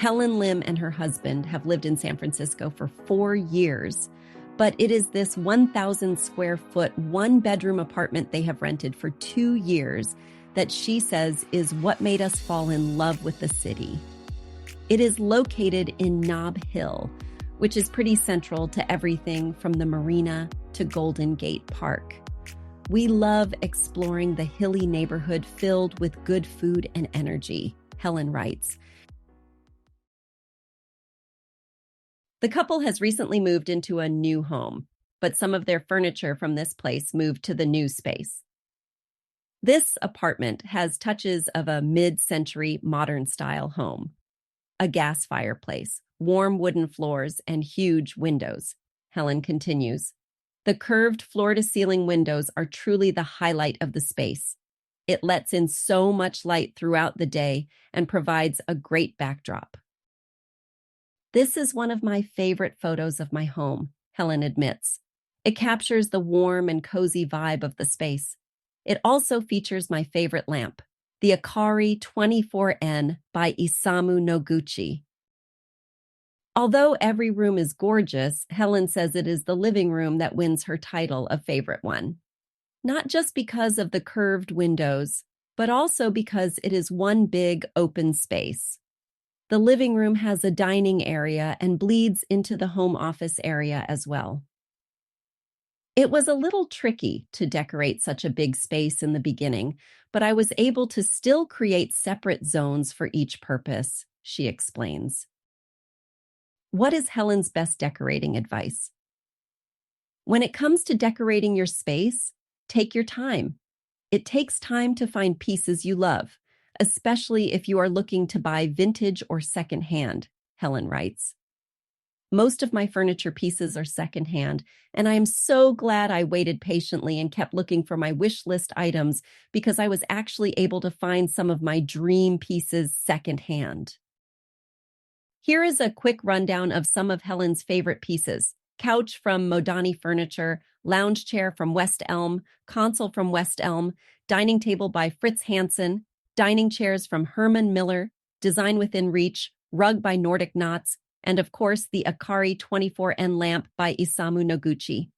Helen Lim and her husband have lived in San Francisco for 4 years, but it is this 1,000 square foot, one-bedroom apartment they have rented for 2 years that she says is what made us fall in love with the city. It is located in Nob Hill, which is pretty central to everything from the marina to Golden Gate Park. We love exploring the hilly neighborhood filled with good food and energy, Helen writes. The couple has recently moved into a new home, but some of their furniture from this place moved to the new space. This apartment has touches of a mid-century modern-style home. A gas fireplace, warm wooden floors, and huge windows. Helen continues. The curved floor-to-ceiling windows are truly the highlight of the space. It lets in so much light throughout the day and provides a great backdrop. This is one of my favorite photos of my home, Helen admits. It captures the warm and cozy vibe of the space. It also features my favorite lamp, the Akari 24N by Isamu Noguchi. Although every room is gorgeous, Helen says it is the living room that wins her title of favorite one. Not just because of the curved windows, but also because it is one big open space. The living room has a dining area and bleeds into the home office area as well. It was a little tricky to decorate such a big space in the beginning, but I was able to still create separate zones for each purpose, she explains. What is Helen's best decorating advice? When it comes to decorating your space, take your time. It takes time to find pieces you love, especially if you are looking to buy vintage or secondhand, Helen writes. Most of my furniture pieces are secondhand, and I am so glad I waited patiently and kept looking for my wish list items because I was actually able to find some of my dream pieces secondhand. Here is a quick rundown of some of Helen's favorite pieces. Couch from Modani Furniture, lounge chair from West Elm, console from West Elm, dining table by Fritz Hansen, dining chairs from Herman Miller, design within reach, rug by Nordic Knots, and of course the Akari 24N lamp by Isamu Noguchi.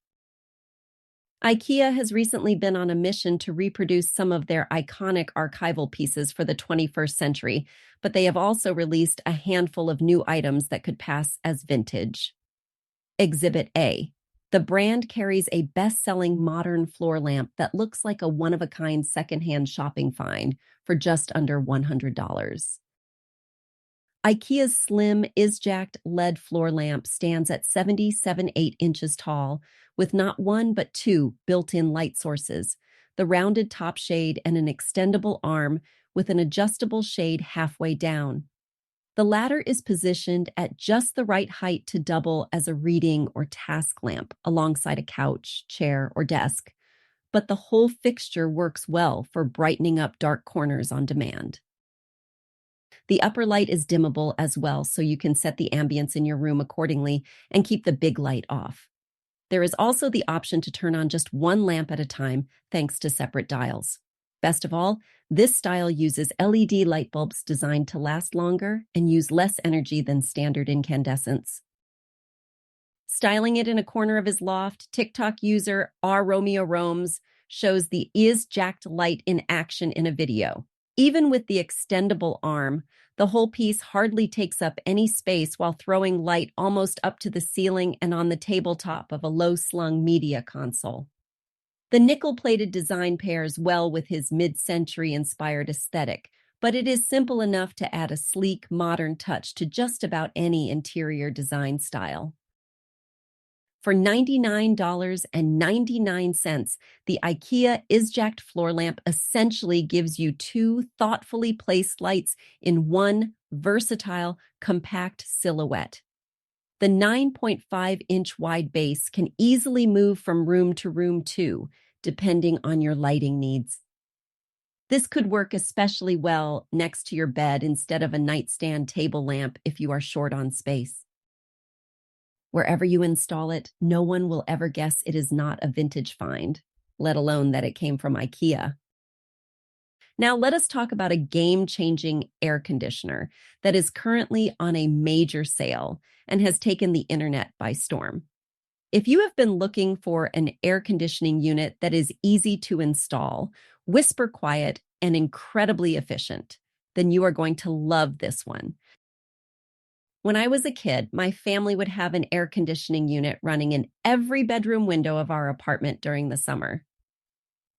IKEA has recently been on a mission to reproduce some of their iconic archival pieces for the 21st century, but they have also released a handful of new items that could pass as vintage. Exhibit A. The brand carries a best-selling modern floor lamp that looks like a one-of-a-kind secondhand shopping find for just under $100. IKEA's slim ISJAKT LED floor lamp stands at 77.8 inches tall, with not one but two built-in light sources, the rounded top shade and an extendable arm with an adjustable shade halfway down. The latter is positioned at just the right height to double as a reading or task lamp alongside a couch, chair, or desk, but the whole fixture works well for brightening up dark corners on demand. The upper light is dimmable as well, so you can set the ambience in your room accordingly and keep the big light off. There is also the option to turn on just one lamp at a time, thanks to separate dials. Best of all, this style uses LED light bulbs designed to last longer and use less energy than standard incandescents. Styling it in a corner of his loft, TikTok user R. Romeo Romes shows the ISJAKT light in action in a video. Even with the extendable arm, the whole piece hardly takes up any space while throwing light almost up to the ceiling and on the tabletop of a low-slung media console. The nickel-plated design pairs well with his mid-century inspired aesthetic, but it is simple enough to add a sleek, modern touch to just about any interior design style. For $99.99, the IKEA ISJAKT floor lamp essentially gives you two thoughtfully placed lights in one versatile, compact silhouette. The 9.5-inch wide base can easily move from room to room too, depending on your lighting needs. This could work especially well next to your bed instead of a nightstand table lamp if you are short on space. Wherever you install it, no one will ever guess it is not a vintage find, let alone that it came from IKEA. Now, let us talk about a game-changing air conditioner that is currently on a major sale and has taken the internet by storm. If you have been looking for an air conditioning unit that is easy to install, whisper quiet, and incredibly efficient, then you are going to love this one. When I was a kid, my family would have an air conditioning unit running in every bedroom window of our apartment during the summer.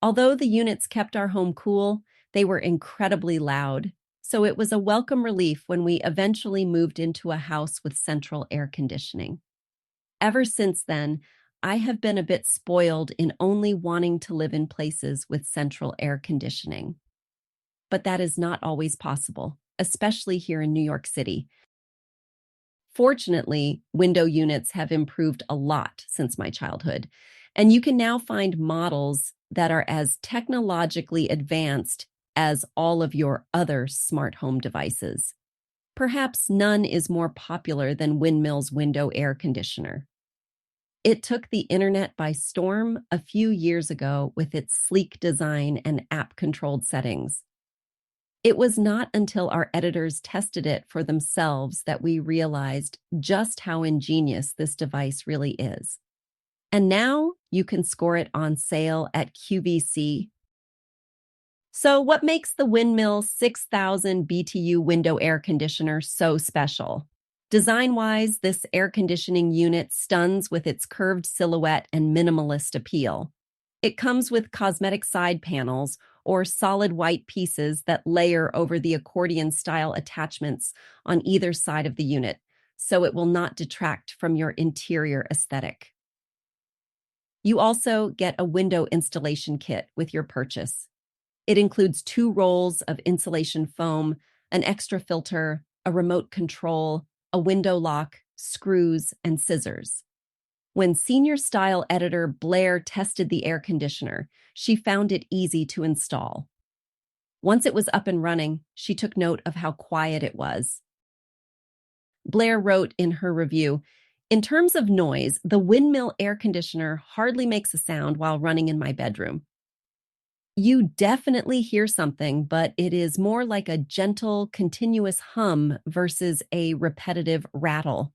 Although the units kept our home cool, they were incredibly loud, so it was a welcome relief when we eventually moved into a house with central air conditioning. Ever since then, I have been a bit spoiled in only wanting to live in places with central air conditioning. But that is not always possible, especially here in New York City. Fortunately, window units have improved a lot since my childhood, and you can now find models that are as technologically advanced as all of your other smart home devices. Perhaps none is more popular than Windmill's window air conditioner. It took the internet by storm a few years ago with its sleek design and app-controlled settings. It was not until our editors tested it for themselves that we realized just how ingenious this device really is. And now you can score it on sale at QVC. So what makes the Windmill 6000 BTU window air conditioner so special? Design-wise, this air conditioning unit stuns with its curved silhouette and minimalist appeal. It comes with cosmetic side panels or solid white pieces that layer over the accordion-style attachments on either side of the unit, so it will not detract from your interior aesthetic. You also get a window installation kit with your purchase. It includes 2 rolls of insulation foam, an extra filter, a remote control, a window lock, screws, and scissors. When senior style editor Blair tested the air conditioner, she found it easy to install. Once it was up and running, she took note of how quiet it was. Blair wrote in her review, "In terms of noise, the Windmill air conditioner hardly makes a sound while running in my bedroom. You definitely hear something, but it is more like a gentle, continuous hum versus a repetitive rattle."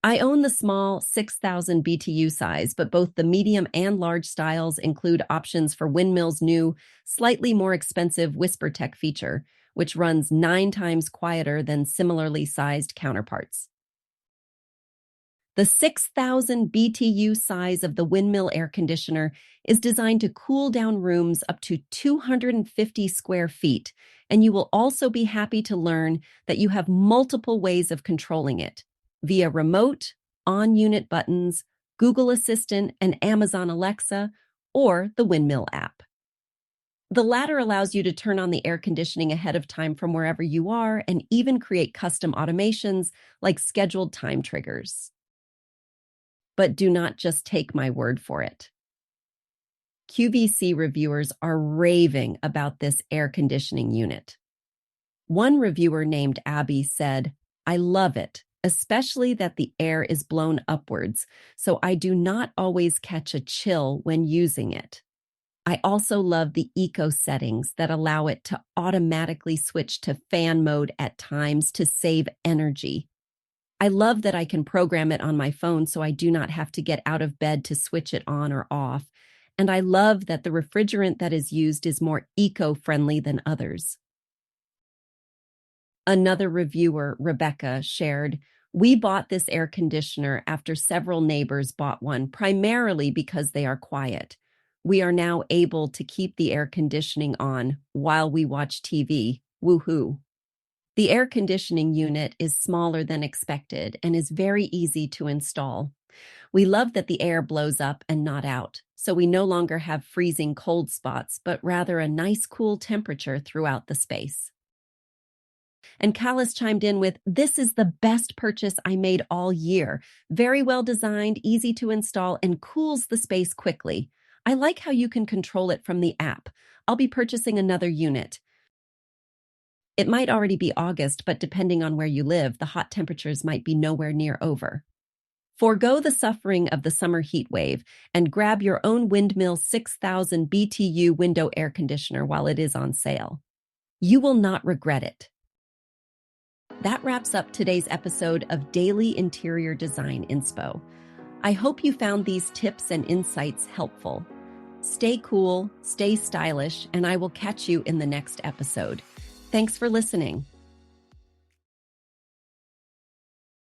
I own the small 6000 BTU size, but both the medium and large styles include options for Windmill's new, slightly more expensive WhisperTech feature, which runs 9 times quieter than similarly sized counterparts. The 6000 BTU size of the Windmill air conditioner is designed to cool down rooms up to 250 square feet, and you will also be happy to learn that you have multiple ways of controlling it via remote, on-unit buttons, Google Assistant, and Amazon Alexa, or the Windmill app. The latter allows you to turn on the air conditioning ahead of time from wherever you are and even create custom automations like scheduled time triggers. But do not just take my word for it. QVC reviewers are raving about this air conditioning unit. One reviewer named Abby said, "I love it, especially that the air is blown upwards, so I do not always catch a chill when using it. I also love the eco settings that allow it to automatically switch to fan mode at times to save energy. I love that I can program it on my phone so I do not have to get out of bed to switch it on or off. And I love that the refrigerant that is used is more eco-friendly than others." Another reviewer, Rebecca, shared, "We bought this air conditioner after several neighbors bought one, primarily because they are quiet. We are now able to keep the air conditioning on while we watch TV. Woohoo." The air conditioning unit is smaller than expected and is very easy to install. We love that the air blows up and not out, so we no longer have freezing cold spots, but rather a nice cool temperature throughout the space. And Callis chimed in with, "This is the best purchase I made all year. Very well designed, easy to install, and cools the space quickly. I like how you can control it from the app. I'll be purchasing another unit." It might already be August, but depending on where you live, the hot temperatures might be nowhere near over. Forgo the suffering of the summer heat wave and grab your own Windmill 6000 BTU window air conditioner while it is on sale. You will not regret it. That wraps up today's episode of Daily Interior Design Inspo. I hope you found these tips and insights helpful. Stay cool, stay stylish, and I will catch you in the next episode. Thanks for listening.